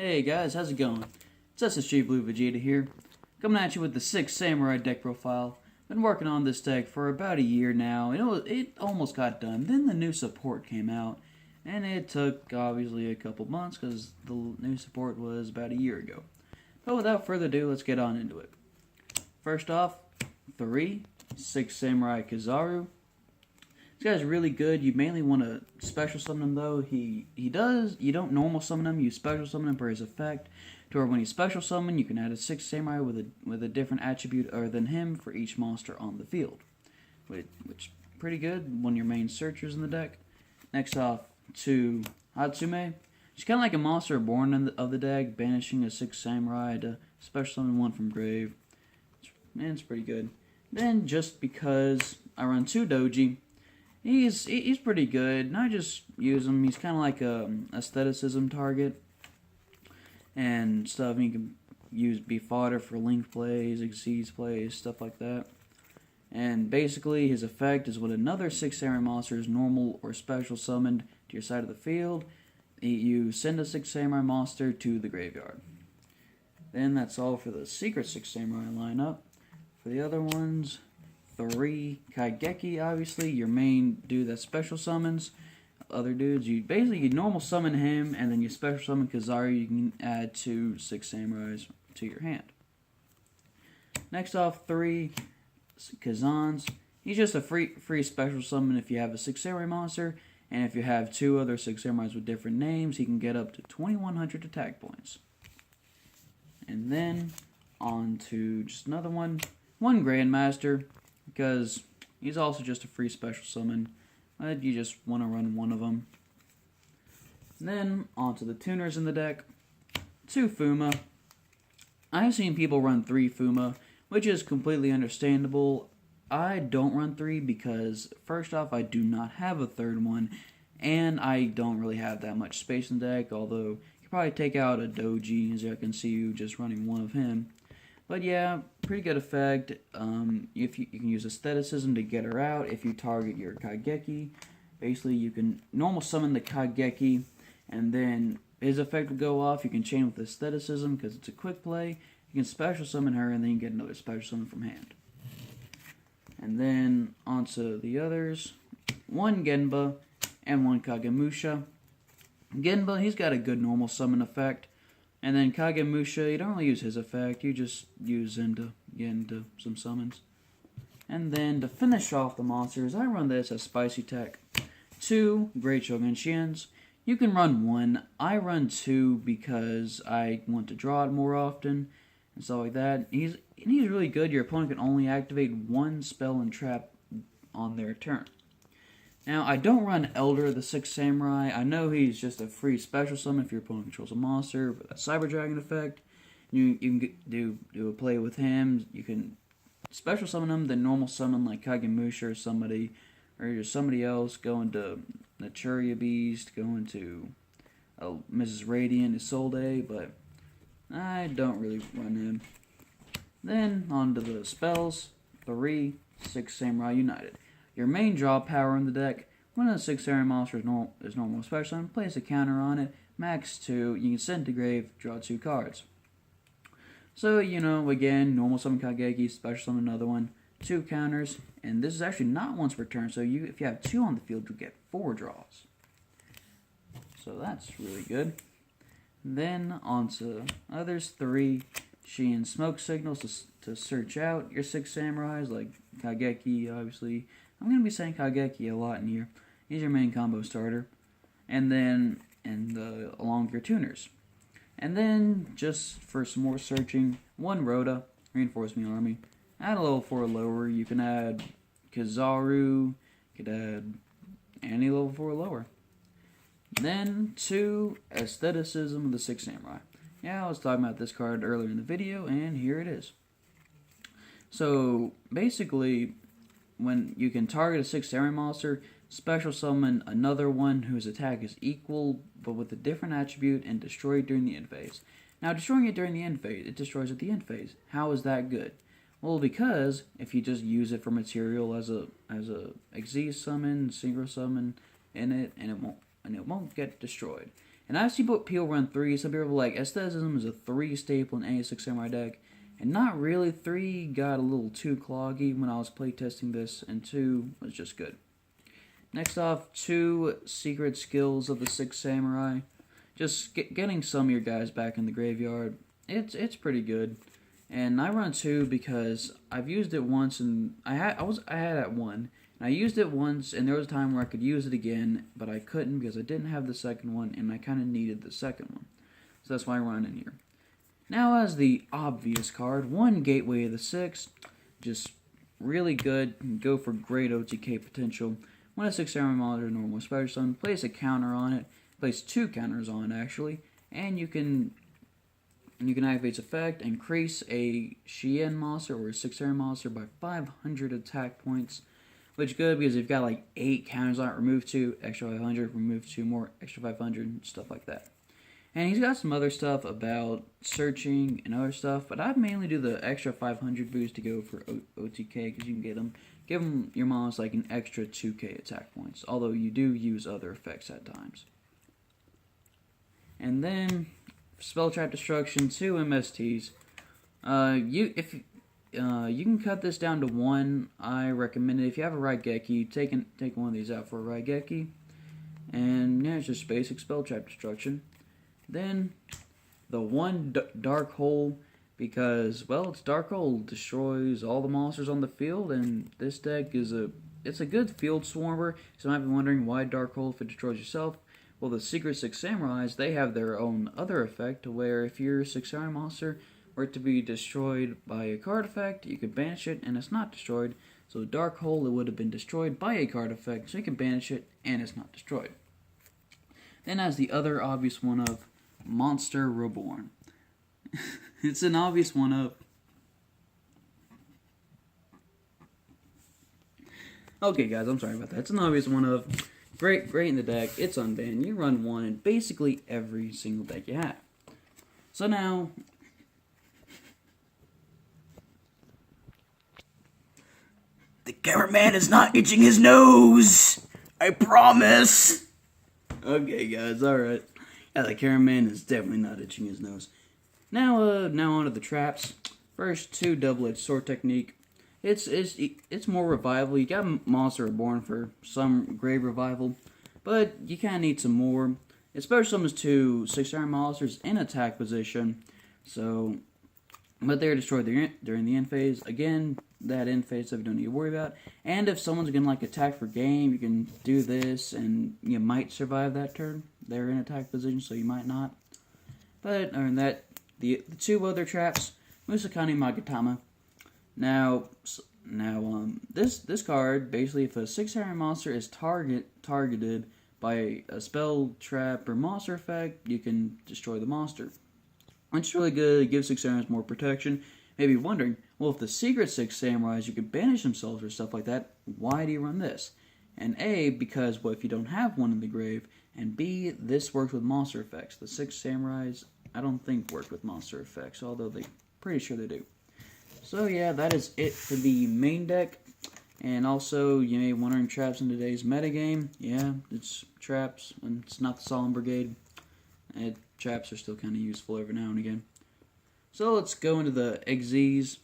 Hey guys, how's it going? It's SSG Blue Vegeta here, coming at you with the 6 Samurai deck profile. Been working on this deck for about a year now, and it almost got done. Then the new support came out, and it took obviously a couple months because the new support was about a year ago. But without further ado, let's get on into it. First off, 6 Samurai Kizaru. This guy's really good. You mainly want to special summon him though. You don't normal summon him, you special summon him for his effect. To where when you special summon, you can add a 6 Samurai with a different attribute other than him for each monster on the field. Which pretty good, one of your main searchers in the deck. Next off to Hatsume. She's kind of like a monster born of the deck, banishing a 6 Samurai to special summon one from grave. It's pretty good. Then just because I run 2 Doji, he's pretty good, and I just use him. He's kind of like a aestheticism target and stuff. He can be fodder for link plays, exceeds plays, stuff like that. And basically, his effect is when another 6 Samurai monster is normal or special summoned to your side of the field, you send a 6 Samurai monster to the graveyard. Then that's all for the secret 6 Samurai lineup. For the other ones, 3 Kaigeki, obviously, your main dude that special summons other dudes. You normal summon him, and then you special summon Kizaru. You can add 2 6 Samurais to your hand. Next off, 3 Kazans. He's just a free special summon if you have a 6 Samurai monster, and if you have 2 other 6 Samurais with different names, he can get up to 2100 attack points. And then on to just another one Grandmaster, because he's also just a free special summon, but you just want to run one of them. And then onto the tuners in the deck. 2 Fuma. I've seen people run 3 Fuma, which is completely understandable. I don't run 3 because, first off, I do not have a third one, and I don't really have that much space in the deck, although you could probably take out a Doji, as I can see you just running one of him. But yeah, pretty good effect. If you can use aestheticism to get her out. If you target your Kaigeki, basically you can normal summon the Kaigeki, and then his effect will go off. You can chain with aestheticism because it's a quick play. You can special summon her, and then you get another special summon from hand. And then onto the others. 1 Genba and 1 Kagemusha. Genba, he's got a good normal summon effect. And then Kagemusha, you don't really use his effect, you just use him to get into some summons. And then to finish off the monsters, I run this as Spicy Tech. 2 Great Shogun Shiens. You can run 1. I run 2 because I want to draw it more often and stuff like that. He's really good. Your opponent can only activate 1 spell and trap on their turn. Now, I don't run Elder, the 6 Samurai. I know he's just a free special summon if your opponent controls a monster with a Cyber Dragon effect. You can do a play with him. You can special summon him, then normal summon like Kagemusha or somebody else, go into Naturia Beast, go into Mrs. Radiant, Isolde, but I don't really run him. Then, on to the spells. 3 6 Samurai United. Your main draw power in the deck, when a 6 Samurai monster is normal special summon, place a counter on it, max 2, you can send to grave, draw 2 cards. So, again, normal summon Kaigeki, special summon another one, 2 counters, and this is actually not once per turn, so if you have 2 on the field, you get 4 draws. So that's really good. Then, on to others, 3 Shien Smoke Signals to search out your 6 Samurais, like Kaigeki, obviously. I'm going to be saying Kaigeki a lot in here. He's your main combo starter. And then, along your tuners. And then, just for some more searching, 1 Rhoda, Reinforcement Army. Add a level 4 lower. You can add Kizaru. You could add any level 4 lower. Then, 2 Aestheticism of the 6 Samurai. Yeah, I was talking about this card earlier in the video, and here it is. So, basically, when you can target a 6 Samurai monster, special summon another one whose attack is equal, but with a different attribute, and destroy it during the end phase. Now, destroying it during the end phase, it destroys at the end phase. How is that good? Well, because if you just use it for material as a Xyz summon, synchro summon in it, and it won't get destroyed. And I've seen people run 3. Some people are like, Aestheticism is a 3 staple in any Six Samurai deck. And not really. 3 got a little too cloggy when I was playtesting this, and 2 was just good. Next off, 2 secret skills of the Six Samurai. Just getting some of your guys back in the graveyard. It's pretty good. And I run 2 because I've used it once, and I had at 1. And I used it once, and there was a time where I could use it again, but I couldn't because I didn't have the second one, and I kind of needed the second one. So that's why I run in here. Now, as the obvious card, 1 Gateway of the Six. Just really good. Go for great OTK potential. When a 6 Samurai Monster normal Spider Stone, place a counter on it. Place 2 counters on it, actually. And you can activate its effect, increase a Shien monster or a 6 Samurai monster by 500 attack points. Which is good because if you've got like 8 counters on it, remove 2, extra 500, remove 2 more, extra 500, stuff like that. And he's got some other stuff about searching and other stuff, but I mainly do the extra 500 boost to go for OTK because you can give them your mons like an extra 2k attack points, although you do use other effects at times. And then Spell Trap Destruction, 2 MSTs. You can cut this down to 1. I recommend it. If you have a Raigeki, take one of these out for a Raigeki. And yeah, it's just basic Spell Trap Destruction. Then the 1 Dark Hole, because, well, it's Dark Hole, destroys all the monsters on the field, and this deck is it's a good field swarmer. So you might be wondering why Dark Hole if it destroys yourself. Well, the Secret Six Samurais, they have their own other effect, where if your 6 Samurai monster were to be destroyed by a card effect, you could banish it, and it's not destroyed. So Dark Hole, it would have been destroyed by a card effect, so you can banish it, and it's not destroyed. Then as the other obvious one of Monster Reborn. It's an obvious one of... Okay, guys, I'm sorry about that. It's an obvious one of... Great in the deck. It's unbanned. You run 1 in basically every single deck you have. So now... The cameraman is not itching his nose! I promise! Okay, guys, alright. Yeah, the cameraman is definitely not itching his nose. Now on to the traps. First, 2 double-edged sword technique. It's more revival. You got Monster Reborn for some grave revival, but you kind of need some more. It special summons 2 6 Samurai monsters in attack position. So, but they're destroyed during the end phase. Again, that end phase stuff you don't need to worry about. And if someone's gonna like attack for game, you can do this, and you might survive that turn. They're in attack position, so you might not. But other than that, the 2 other traps, Musakani Magatama. Now, this card, basically, if a 6 Samurai monster is targeted by a spell, trap, or monster effect, you can destroy the monster. It's really good. It gives 6 Samurais more protection. Maybe wondering, well, if the secret 6 Samurais, you can banish themselves or stuff like that, why do you run this? And A, because, well, if you don't have one in the grave, and B, this works with monster effects. The 6 Samurais, I don't think work with monster effects, although they're pretty sure they do. So yeah, that is it for the main deck. And also, you may be wondering, traps in today's metagame. Yeah, it's traps, and it's not the Solemn Brigade. Traps are still kind of useful every now and again. So let's go into the XZs.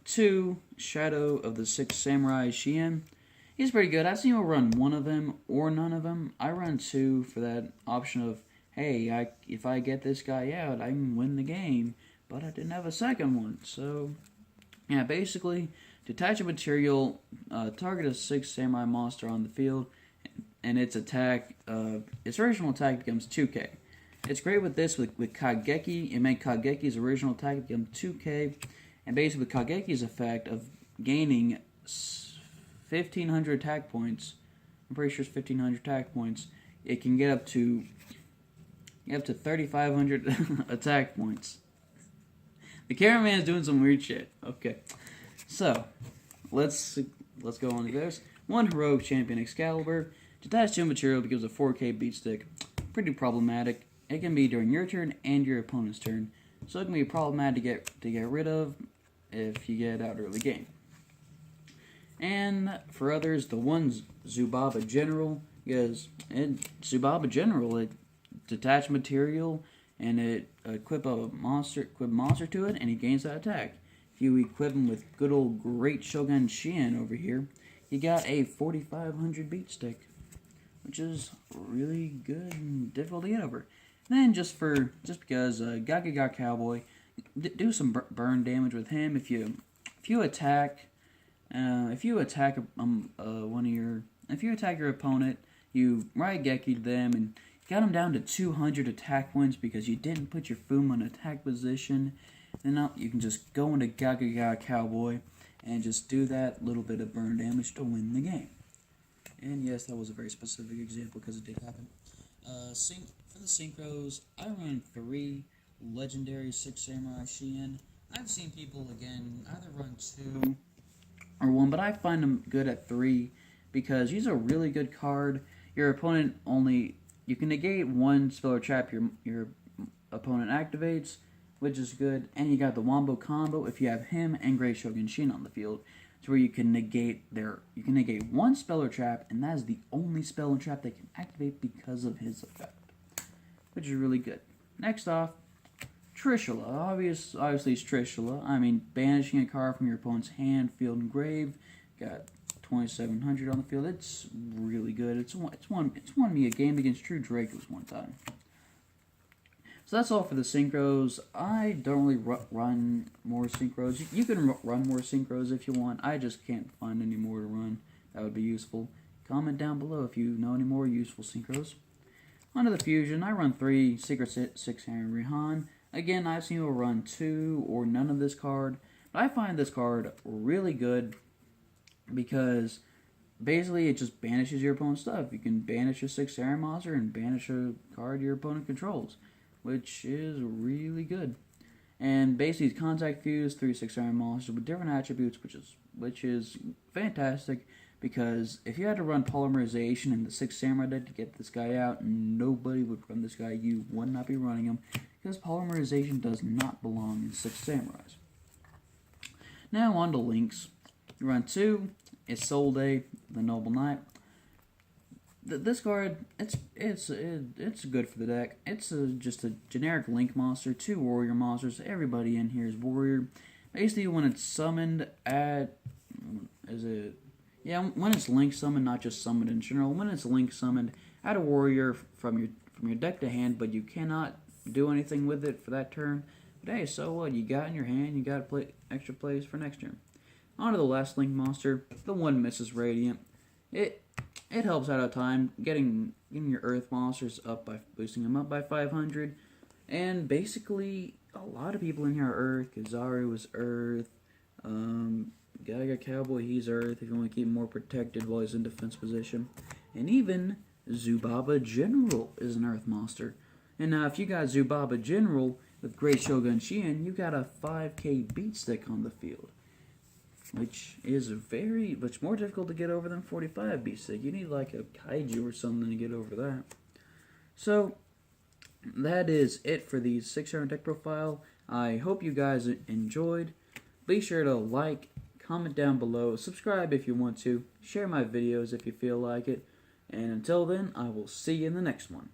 2, Shadow of the 6 Samurai Shien. He's pretty good. I've seen him run 1 of them or none of them. I run 2 for that option of, hey, if I get this guy out, I can win the game. But I didn't have a second one, so... Yeah, basically, detach a material, target a 6 Samurai monster on the field, and its attack, its original attack becomes 2k. It's great with this, with Kageki. It made Kageki's original attack become 2k, and basically with Kageki's effect of gaining 1,500 attack points, I'm pretty sure it's 1,500 attack points, it can get up to 3,500 attack points. The cameraman's doing some weird shit. Okay. So, let's go on to this. 1 Heroic Champion Excalibur. Detach 2 material becomes a 4k beat stick. Pretty problematic. It can be during your turn and your opponent's turn. So it can be problematic to get rid of if you get out early game. And for others, the 1 Zubaba General. Because Zubaba General, it detach material, and it equip monster to it, and he gains that attack. If you equip him with good old Great Shogun Shien over here, you got a 4500 beat stick, which is really good and difficult to get over. And then just because Gaga Cowboy, do some burn damage with him. If you attack your opponent, you Raigeki them and got them down to 200 attack points because you didn't put your Fuma in attack position. Then now you can just go into Gaga Cowboy and just do that little bit of burn damage to win the game. And yes, that was a very specific example because it did happen. For the synchros, I run 3 legendary 6 Samurai Shien. I've seen people again either run 2 or 1, but I find them good at 3 because he's a really good card. Your opponent you can negate 1 spell or trap your opponent activates, which is good. And you got the Wombo combo if you have him and Great Shogun Shien on the field. It's where you can negate 1 spell or trap, and that is the only spell and trap they can activate because of his effect, which is really good. Next off, Trishula. Obviously it's Trishula. I mean, banishing a card from your opponent's hand, field, and grave. Got 2700 on the field. It's really good. It's won me a game against True Dracos one time. So that's all for the synchros. I don't really run more synchros. You can run more synchros if you want. I just can't find any more to run. That would be useful. Comment down below if you know any more useful synchros. Onto the fusion. I run 3 Secret 6 Henry Rihan. Again, I've seen people run 2 or none of this card. But I find this card really good because basically it just banishes your opponent's stuff. You can banish a 6 Samurai monster and banish a card your opponent controls, which is really good. And basically it's contact fuse 3 6 Samurai monsters with different attributes, which is fantastic because if you had to run polymerization in the 6 Samurai deck to get this guy out, nobody would run this guy. You would not be running him because polymerization does not belong in 6 Samurais. Now on to links. You run 2 Isolde, the Noble Knight. This card, it's good for the deck. It's just a generic link monster, 2 warrior monsters. Everybody in here is warrior. Basically, when it's summoned when it's link summoned, not just summoned in general. When it's link summoned, add a warrior from your deck to hand, but you cannot do anything with it for that turn. But hey, so what? You got it in your hand. You got to play extra plays for next turn. On to the last link monster, the one Mrs. Radiant. It helps out at time, getting your Earth monsters up by boosting them up by 500, and basically a lot of people in here are Earth. Kizaru is Earth. Gaga Cowboy, he's Earth. If you want to keep him more protected while he's in defense position, and even Zubaba General is an Earth monster. And now if you got Zubaba General with Great Shogun Shien, you got a 5k beat stick on the field, which is much more difficult to get over than 45 beat stick. You need like a kaiju or something to get over that. So that is it for the 6-hour deck profile. I hope you guys enjoyed. Be sure to like, comment down below, subscribe if you want to, share my videos if you feel like it, and until then, I will see you in the next one.